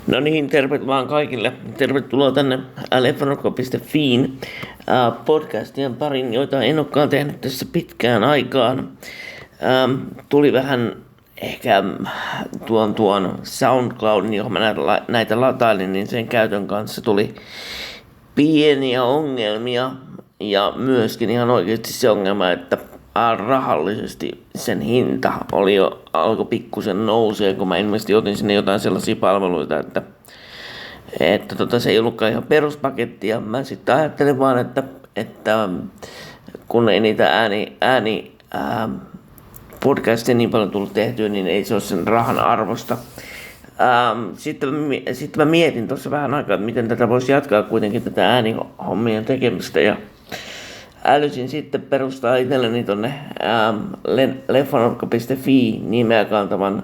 No niin, tervetuloa vaan kaikille. Tervetuloa tänne leffanokko.fiin podcastien parin, joita en olekaan tehnyt tässä pitkään aikaan. Tuli vähän ehkä tuon SoundCloudin, johon mä näitä latailin, niin sen käytön kanssa tuli pieniä ongelmia. Ja myöskin ihan oikeasti se ongelma, että rahallisesti sen hinta alkoi pikkusen nousee, kun mä ilmeisesti otin sinne jotain sellaisia palveluita, että se ei ollutkaan ihan peruspaketti. Ja mä sitten ajattelin vaan, että kun ei niitä podcastia niin paljon tullut tehtyä, niin ei se ole sen rahan arvosta. Sitten mä mietin tuossa vähän aikaa, että miten tätä voisi jatkaa kuitenkin tätä äänihommien tekemistä, ja älysin sitten perustaa itselleni tonne leffanokko.fi nimeä kantavan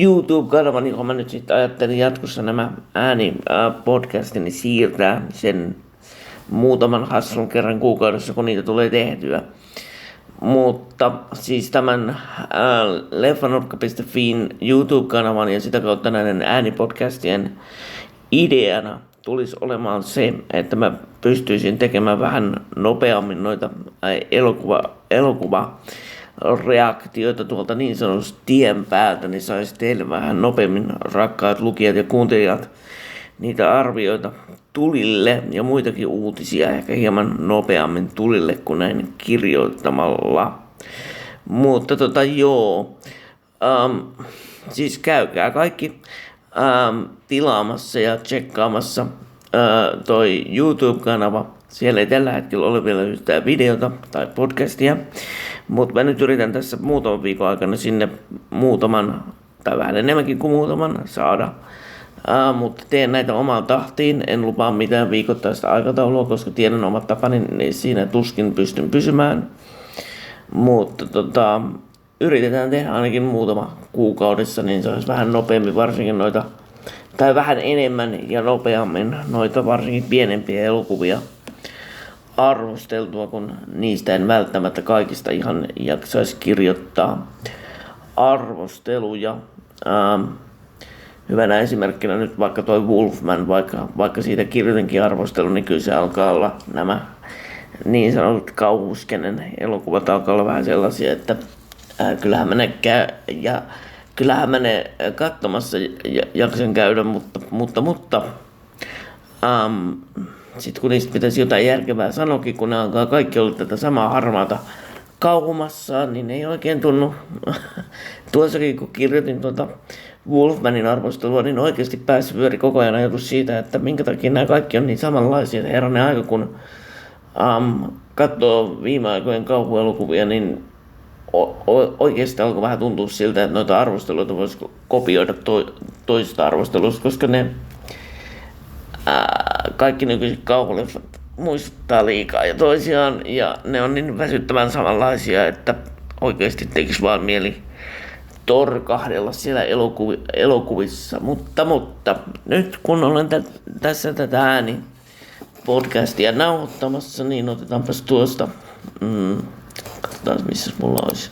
YouTube-kanavan, johon mä nyt sitten ajattelin jatkossa nämä podcastini siirtää sen muutaman hassun kerran kuukaudessa, kun niitä tulee tehtyä. Mutta siis tämän leffanokko.fiin YouTube-kanavan ja sitä kautta näiden äänipodcastien ideana tulisi olemaan se, että mä pystyisin tekemään vähän nopeammin noita elokuvareaktioita tuolta niin sanotusti tien päältä, niin saisi teille vähän nopeammin, rakkaat lukijat ja kuuntelijat, niitä arvioita tulille ja muitakin uutisia ehkä hieman nopeammin tulille kuin näin kirjoittamalla. Mutta siis käykää kaikki tilaamassa ja tsekkaamassa toi YouTube-kanava. Siellä ei tällä hetkellä ole vielä yhtään videota tai podcastia, mutta mä nyt yritän tässä muutaman viikon aikana sinne muutaman, tai vähän enemmänkin kuin muutaman, saada. Mutta teen näitä omaan tahtiin, en lupaa mitään viikoittaista aikataulua, koska tiedän omat tapani, niin siinä tuskin pystyn pysymään. Mutta yritetään tehdä ainakin muutama kuukaudessa, niin se olisi vähän nopeammin varsinkin noita, tai vähän enemmän ja nopeammin noita varsinkin pienempiä elokuvia arvosteltua, kun niistä en välttämättä kaikista ihan jaksaisi kirjoittaa arvosteluja. Hyvänä esimerkkinä nyt vaikka toi Wolfman, vaikka siitä kirjoitinkin arvostelun, niin kyllä se alkaa olla nämä niin sanotut kauhuskenen elokuvat alkaa olla vähän sellaisia, että kyllähän mä ne katsomassa jaksen käydä, mutta sitten kun niistä pitäisi jotain järkevää sanoakin, kun ne alkaa kaikki olla tätä samaa harmaata kauhumassa, niin ei oikein tunnu. Tuossakin kun kirjoitin Wolfmanin arvostelua, niin oikeasti päässä pyöri koko ajan ajatus siitä, että minkä takia nämä kaikki on niin samanlaisia. Että herranen aika, kun katsoo viime aikojen kauhuelokuvia, niin oikeasti alkoi vähän tuntua siltä, että noita arvosteluita voisi kopioida toisista arvosteluista, koska ne kaikki nykyiset kauhuleffat muistuttaa liikaa ja toisiaan, ja ne on niin väsyttävän samanlaisia, että oikeasti tekisi vaan mieli torkahdella siellä elokuvissa. Mutta nyt kun olen tässä tätä podcastia nauhoittamassa, niin otetaanpas tuosta, katsotaan missä mulla olisi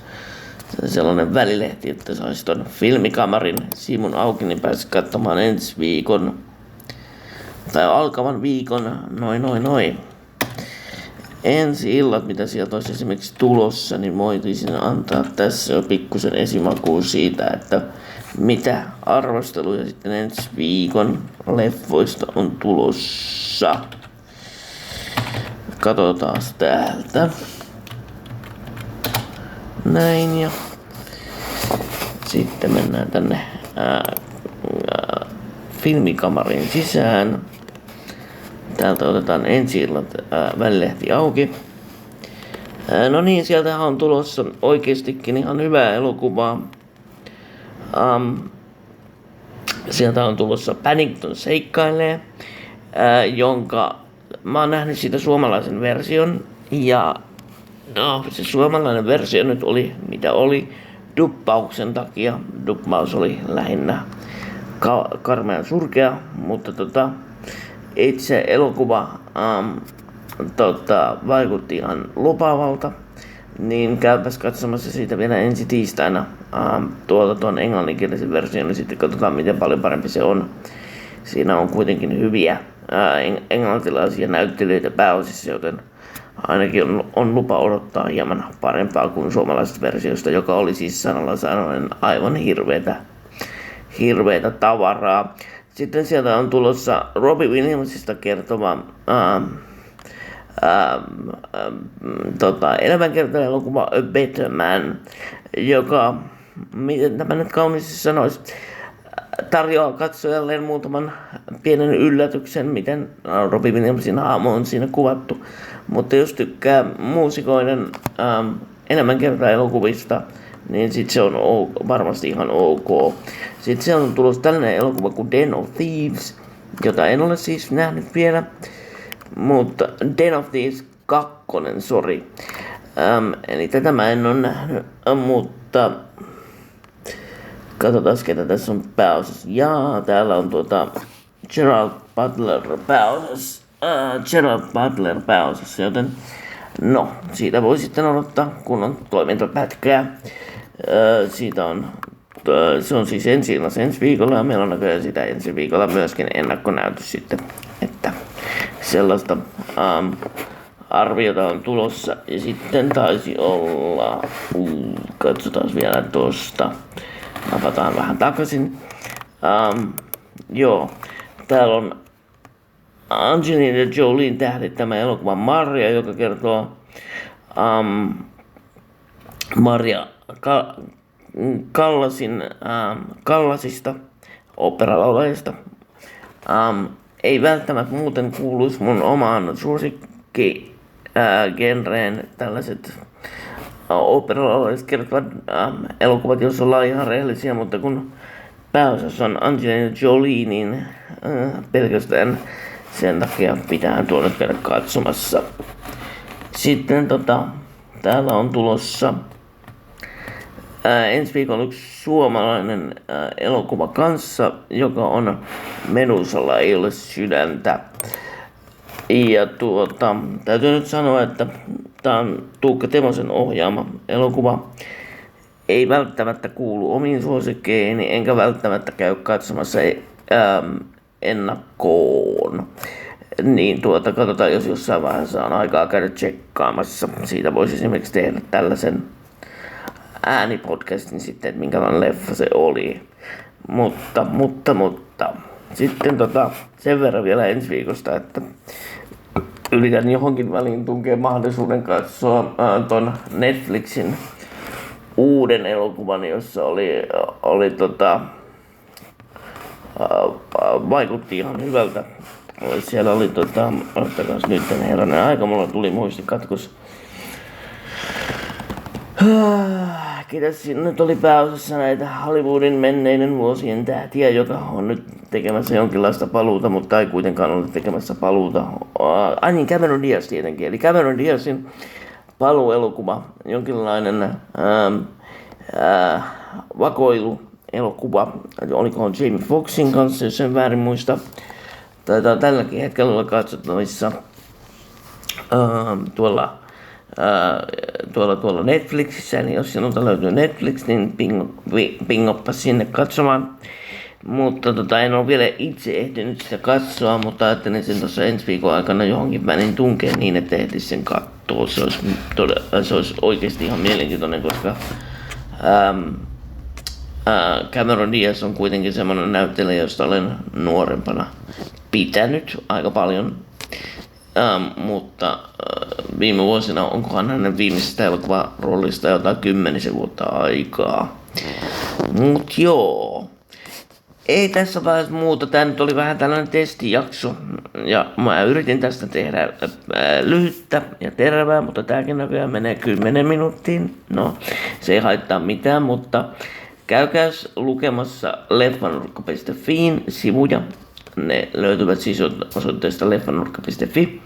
sellainen välilehti, että saisi ton filmikamarin siivun auki, niin pääsi katsomaan ensi viikon tai alkavan viikon noin ensi illat, mitä sieltä olisi esimerkiksi tulossa, niin voisin antaa tässä jo pikkusen esimakuun siitä, että mitä arvosteluja sitten ensi viikon leffoista on tulossa. Katsotaan täältä. Näin, ja sitten mennään tänne filmikamarin sisään. Täältä otetaan ensi illat välilehti auki. No niin, sieltähän on tulossa oikeastikin ihan hyvää elokuvaa. Sieltä on tulossa Paddington seikkailee, jonka mä oon nähnyt siitä suomalaisen version. Ja no, se suomalainen versio nyt oli mitä oli dubbauksen takia. Dubbaus oli lähinnä karmean surkea, mutta itse elokuva vaikutti ihan lupaavalta, niin käypäs katsomassa siitä vielä ensi tiistaina tuon englanninkielisen version, niin sitten katsotaan miten paljon parempi se on. siinä on kuitenkin hyviä englantilaisia näyttelijöitä pääosissa, joten ainakin on lupa odottaa hieman parempaa kuin suomalaisesta versiosta, joka oli siis sanalla sanoen aivan hirveätä tavaraa. Sitten sieltä on tulossa Robbie Williamsista kertova elämänkerta-elokuva A Better Man, joka, miten tämä nyt kauniisti sanoisi, tarjoaa katsojalleen muutaman pienen yllätyksen, miten Robbie Williamsin hahmo on siinä kuvattu. Mutta jos tykkää muusikoiden elämänkerta-elokuvista, niin sit se on varmasti ihan ok. Sitten se on tulossa tällainen elokuva kuin Den of Thieves, jota en ole siis nähnyt vielä. Mutta Den of Thieves 2, sori. Eli tätä mä en ole nähnyt, mutta katsotaan ketä tässä on pääosassa. Jaa, täällä on Gerald Butler pääosassa, joten no, siitä voi sitten odottaa kunnon toimintapätkää. Siitä on, se on siis ensi viikolla ja meillä on näköjään sitä ensi viikolla myöskin ennakkonäytös sitten, että sellaista arviota on tulossa. Ja sitten taisi olla, katsotaan vielä tuosta, napataan vähän takaisin. Joo, täällä on Angelina Jolien tähdittämä elokuva Maria, joka kertoo Maria Callasista, oopperalaulajasta. Ei välttämättä muuten kuuluisi mun omaan suosikki-genreen tällaiset oopperalaulajat kertovat elokuvat, jos ollaan ihan rehellisiä, mutta kun pääosassa on Angelina Jolie, niin pelkästään sen takia pitää tuolla käydä katsomassa. Sitten täällä on tulossa ensi viikolla yksi suomalainen elokuva kanssa, joka on Medusalla ei ole sydäntä. Ja täytyy nyt sanoa, että tää on Tuukka Temosen ohjaama elokuva. Ei välttämättä kuulu omiin suosikkeini, enkä välttämättä käy katsomassa ennakkoon. Niin katsotaan, jos jossain vaiheessa on aikaa käydä tsekkaamassa. Siitä voisi esimerkiksi tehdä tällaisen äänipodcastin sitten, että minkälainen leffa se oli. Mutta. Sitten sen verran vielä ensi viikosta, että yritän johonkin väliin tunkea mahdollisuuden katsoa ton Netflixin uuden elokuvan, jossa vaikutti ihan hyvältä. Siellä oli ottakas nyt herranen aika, mulla tuli muistikatkos. Ketäs siinä nyt oli pääosassa näitä Hollywoodin menneiden vuosien tähtiä, joka on nyt tekemässä jonkinlaista paluuta, mutta ei kuitenkaan ole tekemässä paluuta. Niin, Cameron Diaz tietenkin. Eli Cameron Diazin paluuelokuva, jonkinlainen vakoiluelokuva. Olikohan Jamie Foxxin kanssa, jos en väärin muista. Taitaa tälläkin hetkellä olla katsottavissa tuolla Netflixissä, niin jos sinulta löytyy Netflix, niin pingoppa sinne katsomaan. Mutta en ole vielä itse ehtinyt sitä katsoa, mutta ajattelin sen tuossa ensi viikon aikana johonkin väliin tunkeen niin, että ehtisi sen katsoa. Se olisi oikeasti ihan mielenkiintoinen, koska Cameron Diaz on kuitenkin semmoinen näyttelijä, josta olen nuorempana pitänyt aika paljon. Mutta viime vuosina onkohan hänen viimeisestä elokuvaroolista jotain 10 vuotta aikaa. Mut joo. Ei tässä vaiheessa muuta. Tää nyt oli vähän tällainen testijakso. Ja mä yritin tästä tehdä lyhyttä ja tervää, mutta tääkin näköjään menee 10 minuuttiin. No, se ei haittaa mitään, mutta käykääs lukemassa leffanurkka.fiin sivuja. Ne löytyvät siis osoitteesta leffanurkka.fi.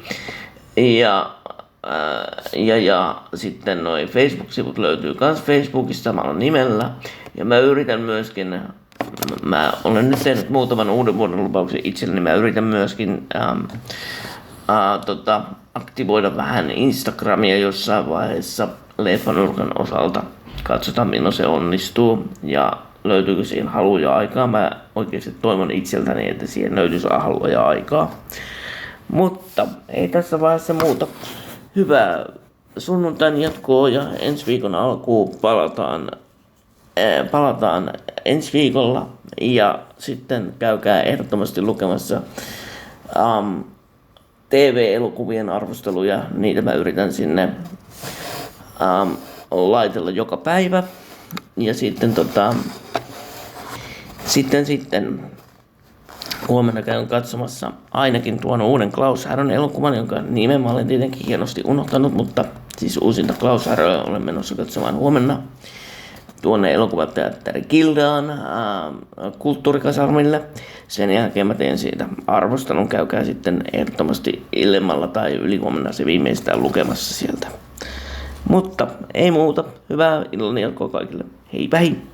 Ja sitten noi Facebook-sivut löytyy kans Facebookissa samalla nimellä. Ja mä yritän myöskin, mä olen nyt tehnyt muutaman uuden vuoden lupauksen itselleni, mä yritän myöskin aktivoida vähän Instagramia jossain vaiheessa Leffanurkan osalta. Katsotaan milloin se onnistuu. Ja löytyykö siihen halua ja aikaa. Mä oikeasti toivon itseltäni, että siihen löytyisi halua ja aikaa. Mutta ei tässä vaiheessa muuta. Hyvää sunnuntain jatkoa ja ensi viikon alkuun palataan ensi viikolla. Ja sitten käykää ehdottomasti lukemassa TV-elokuvien arvosteluja. Niitä mä yritän sinne laitella joka päivä. Ja sitten huomenna käyn katsomassa ainakin tuon uuden Klaus Härön elokuvan, jonka nimen mä olen tietenkin hienosti unohtanut, mutta siis uusinta Klaus Häröä olen menossa katsomaan huomenna tuonne elokuvateatteri Gildaan kulttuurikasarmille. Sen jälkeen mä teen siitä arvostelun. Käykää sitten ehdottomasti illemmalla tai ylihuomenna se viimeistään lukemassa sieltä. Mutta ei muuta. Hyvää illan jatkoa kaikille. Heipä hei!